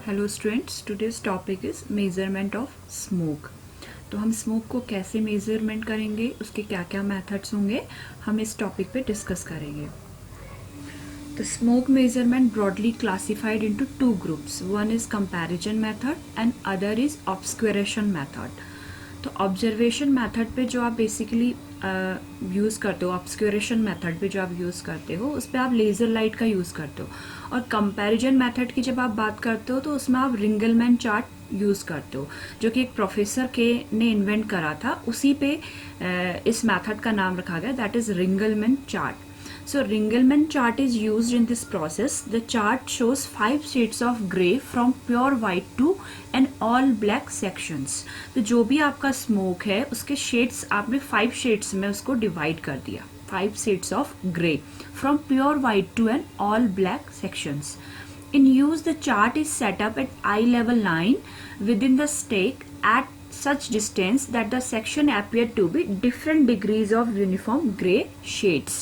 Hello students, today's topic is measurement of smoke. तो हम smoke को कैसे मेजरमेंट करेंगे, उसके क्या क्या मेथड्स होंगे, हम इस टॉपिक पे डिस्कस करेंगे। तो smoke measurement broadly classified into two groups, one is comparison method and other is obscuration method. तो ऑब्जर्वेशन मेथड पे जो आप बेसिकली यूज़ करते हो, ऑब्सक्यूरेशन मेथड पे जो आप यूज़ करते हो, उस पर आप लेज़र लाइट का यूज़ करते हो। और कंपैरिजन मेथड की जब आप बात करते हो तो उसमें आप रिंगलमैन चार्ट यूज़ करते हो, जो कि एक प्रोफेसर के ने इन्वेंट करा था। उसी पे इस मेथड का नाम रखा गया, that is Ringelmann chart. So Ringelmann chart is used in this process. The chart shows 5 shades of grey from pure white to an all black sections. तो जो भी आपका स्मोक है उसके शेड्स आपने 5 शेड्स में उसको डिवाइड कर दिया. 5 shades of grey from pure white to an all black sections. In use, the chart is set up at eye level line within the stake at such distance that the section appear to be different degrees of uniform grey shades.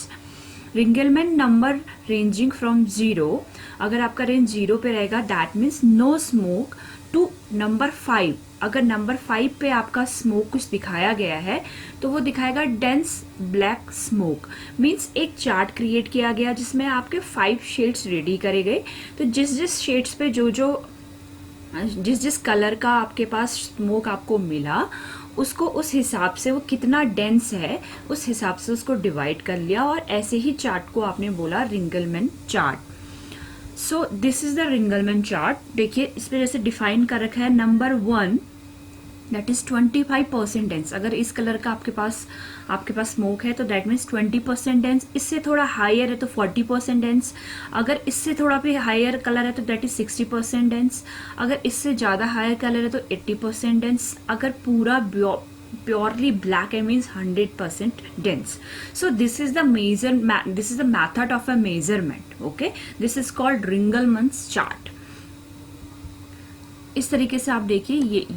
Ringelmann number ranging from 0, अगर आपका range 0 पे रहेगा that means no smoke, to number 5, अगर number 5 पे आपका smoke कुछ दिखाया गया है तो वो दिखाएगा डेंस ब्लैक स्मोक। मीन्स एक चार्ट क्रिएट किया गया जिसमें आपके 5 शेड्स रेडी करे गए। तो जिस शेड्स पे जिस कलर का आपके पास स्मोक आपको मिला, उसको उस हिसाब से वो कितना डेंस है उस हिसाब से उसको डिवाइड कर लिया, और ऐसे ही चार्ट को आपने बोला Ringelmann chart. So this is the Ringelmann chart. देखिए इस पे जैसे डिफाइन कर रखा है, नंबर 1 दैट इज 25% डेंस। अगर इस कलर का आपके पास स्मोक है तो दैट मीन्स 20% डेंस। इससे थोड़ा हायर है तो 40% डेंस। अगर इससे थोड़ा भी हायर कलर है तो दैट इज 60% डेंस। अगर इससे ज्यादा हायर कलर है तो 80% डेंस। अगर पूरा प्योरली ब्लैक है means 100% dense. So this is the method of a measurement. Okay, this is called Ringelmann's chart. इस तरीके से आप देखिए,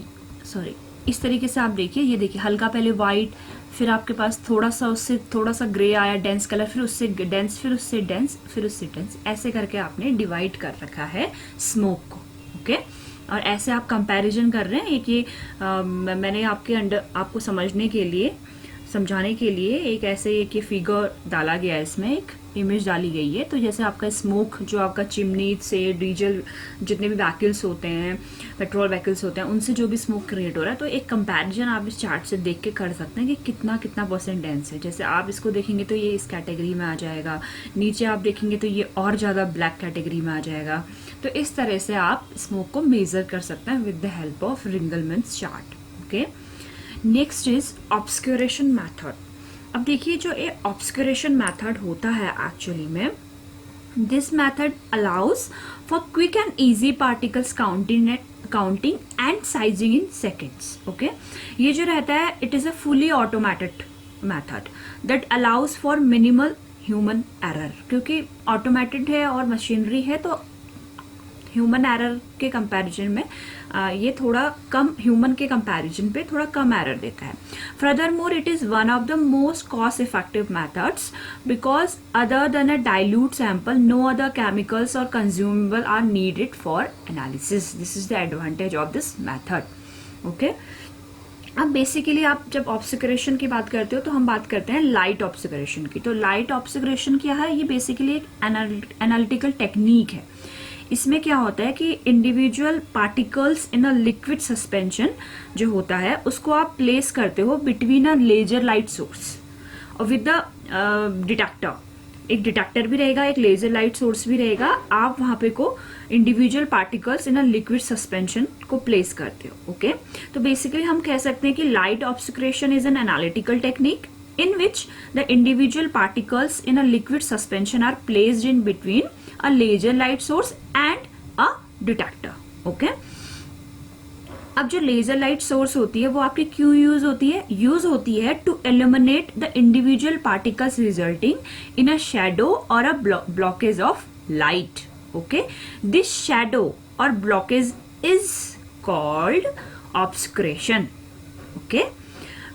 इस तरीके से आप देखिए, ये देखिए हल्का पहले व्हाइट, फिर आपके पास थोड़ा सा उससे थोड़ा सा ग्रे आया डेंस कलर, फिर उससे डेंस, फिर उससे डेंस, फिर उससे डेंस, ऐसे करके आपने डिवाइड कर रखा है स्मोक को। ओके, और ऐसे आप कंपैरिजन कर रहे हैं। एक ये मैंने आपको समझाने के लिए एक ऐसे एक ये फिगर डाला गया है, इसमें एक इमेज डाली गई है। तो जैसे आपका स्मोक जो आपका चिमनी से डीजल जितने भी व्हीकल्स होते हैं, पेट्रोल व्हीकल्स होते हैं, उनसे जो भी स्मोक क्रिएट हो रहा है, तो एक कंपैरिजन आप इस चार्ट से देख के कर सकते हैं कि कितना परसेंट डेंस है। जैसे आप इसको देखेंगे तो ये इस कैटेगरी में आ जाएगा, नीचे आप देखेंगे तो ये और ज़्यादा ब्लैक कैटेगरी में आ जाएगा। तो इस तरह से आप स्मोक को मेजर कर सकते हैं with the help of Ringelmann's chart. Okay, next is obscuration method. अब देखिए जो ये ऑब्सक्यूरेशन मैथड होता है एक्चुअली में, this method allows for quick and easy particles counting and sizing in seconds. Okay, ये जो रहता है it is a fully automated method that allows for minimal human error. क्योंकि ऑटोमेटेड है और मशीनरी है तो ह्यूमन एरर के कंपैरिजन में ये थोड़ा कम, ह्यूमन के कंपैरिजन पे थोड़ा कम एरर देता है। Further more it is one of the most cost effective methods because other than a dilute sample no other chemicals और consumable are needed for analysis. This is the advantage of this method. Okay, अब basically आप जब ऑब्सक्यूरेशन की बात करते हो तो हम बात करते हैं लाइट ऑब्सक्यूरेशन की। तो लाइट ऑब्सक्यूरेशन क्या है, ये बेसिकली एक एनालिटिकल टेक्निक है। इसमें क्या होता है कि individual particles in a liquid suspension जो होता है उसको आप प्लेस करते हो between a laser light source और विद द डिटेक्टर। एक डिटेक्टर भी रहेगा, एक लेजर लाइट सोर्स भी रहेगा। आप वहां पे को individual particles in a liquid suspension को प्लेस करते हो। ओके, तो बेसिकली हम कह सकते हैं कि light obscuration is an analytical technique in which the individual particles in a liquid suspension are placed in between a laser light source and a detector. Okay? अब जो लेजर लाइट सोर्स होती है वो आपकी क्यों यूज होती है to eliminate the individual particles resulting in a shadow और a blockage of light. Okay, this shadow और blockage is called obscuration. Okay,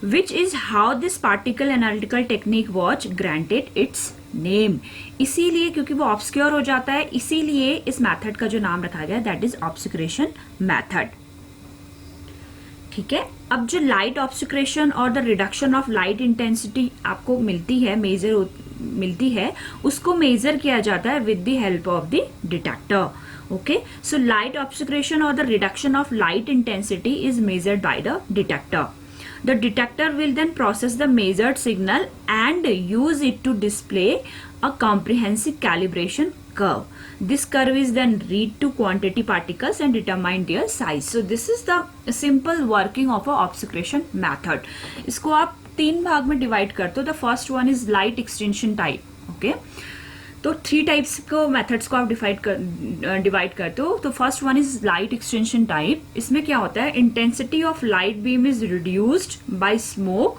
which is how this particle analytical technique was granted its name. इसीलिए क्योंकि वो obscure हो जाता है, इसीलिए इस मेथड का जो नाम रखा गया दैट इज ऑब्सक्यूरेशन मेथड। ठीक है, अब जो लाइट ऑब्सक्यूरेशन और the reduction of light intensity आपको मिलती है उसको मेजर किया जाता है with the help of the detector. Okay, so light obscuration और the reduction of light intensity is measured by the detector. The detector will then process the measured signal and use it to display a comprehensive calibration curve. This curve is then read to quantity particles and determine their size. So this is the simple working of a obscuration method. इसको आप 3 भाग में divide करते हो। The first one is light extinction type. Okay. तो 3 types को methods को आप डिवाइड करते हो। तो first one is light extension type. इसमें क्या होता है, intensity of light beam is reduced by smoke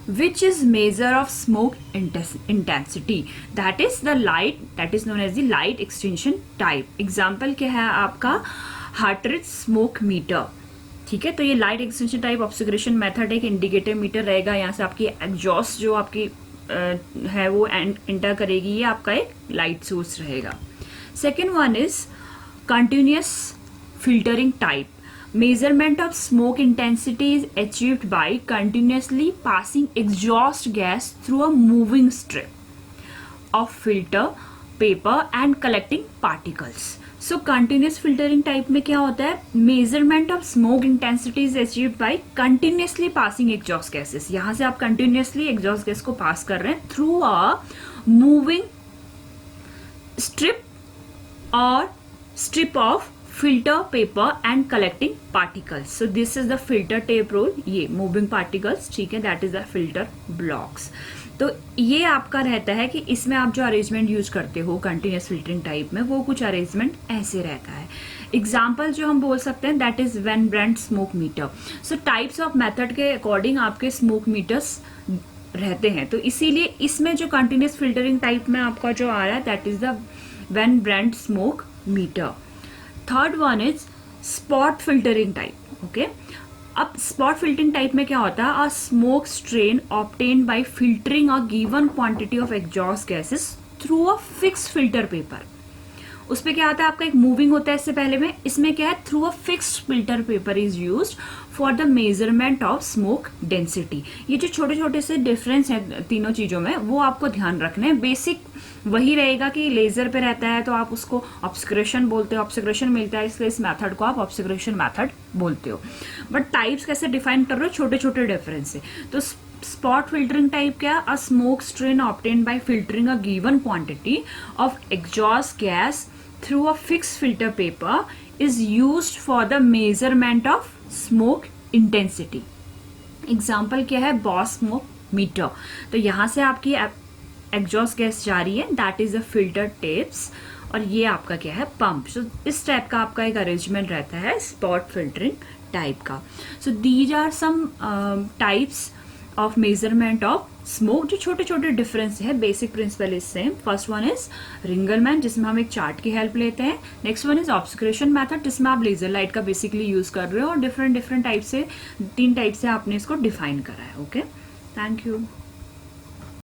which is measure of smoke intensity, that is the light that is known as the light extension type. Example क्या है आपका, हार्ट्रिज smoke metre. ठीक है, तो ये लाइट एक्सटेंशन टाइप ऑब्सक्यूरेशन मेथड एक indicator metre रहेगा, यहाँ से आपकी एग्जॉस्ट जो आपकी है वो एंटर करेगी, ये आपका एक लाइट सोर्स रहेगा। Second one is continuous filtering type. Measurement of smoke intensity is achieved by continuously passing exhaust gas through a moving strip of filter paper and collecting particles. So continuous filtering type में क्या होता है, measurement of smoke intensity is achieved by continuously passing exhaust gases. यहां से आप continuously exhaust gas को पास कर रहे हैं थ्रू अ मूविंग स्ट्रिप और strip of filter paper and collecting particles. So this is the filter tape roll, ये moving particles. ठीक है, that is the filter blocks. तो ये आपका रहता है कि इसमें आप जो अरेंजमेंट यूज करते हो कंटिन्यूस फिल्टरिंग टाइप में, वो कुछ अरेंजमेंट ऐसे रहता है। एग्जाम्पल जो हम बोल सकते हैं that is von Brand smoke meter. So types of method के अकॉर्डिंग आपके स्मोक मीटर्स रहते हैं, तो इसीलिए इसमें जो कंटिन्यूस फिल्टरिंग टाइप में आपका जो आ रहा है that is the von Brand smoke meter. Third one is spot filtering type. Okay, अब स्पॉट फिल्टरिंग टाइप में क्या होता है, a smoke strain obtained by filtering a given quantity of exhaust gases through a fixed filter paper. उसपे क्या आता है, आपका एक मूविंग होता है इससे पहले में, इसमें क्या है, through a fixed filter paper is used for the measurement of smoke density. ये जो छोटे छोटे से डिफरेंस है तीनों चीजों में, वो आपको ध्यान रखने हैं। बेसिक वही रहेगा कि लेजर पे रहता है तो आप उसको ऑब्सक्यूरेशन बोलते हो, ऑब्सक्यूरेशन मिलता है इसलिए इस मेथड को आप ऑब्सक्यूरेशन मेथड बोलते हो। बट टाइप्स कैसे डिफाइन कर रहे हो, छोटे छोटे डिफरेंस से। तो स्पॉट फिल्टरिंग टाइप क्या, अ smoke strain obtained by filtering a given quantity of exhaust gas through a fixed filter paper is used for the measurement of smoke intensity. Example क्या है, बॉस स्मोक मीटर। तो यहां से आपकी exhaust gas जा रही है, that is the filter tapes, और ये आपका क्या है, पंप। सो इस टाइप का आपका एक अरेंजमेंट रहता है स्पॉट फिल्टरिंग टाइप का। So these are some types of measurement of smoke. जो छोटे छोटे डिफरेंस है, basic principle is same. First one is Ringelmann, जिसमें हम एक चार्ट की हेल्प लेते हैं। Next one is obscuration method, जिसमें आप लेजर लाइट का बेसिकली यूज कर रहे हो, और डिफरेंट टाइप से 3 टाइप से आपने इसको डिफाइन करा है। Okay, thank you.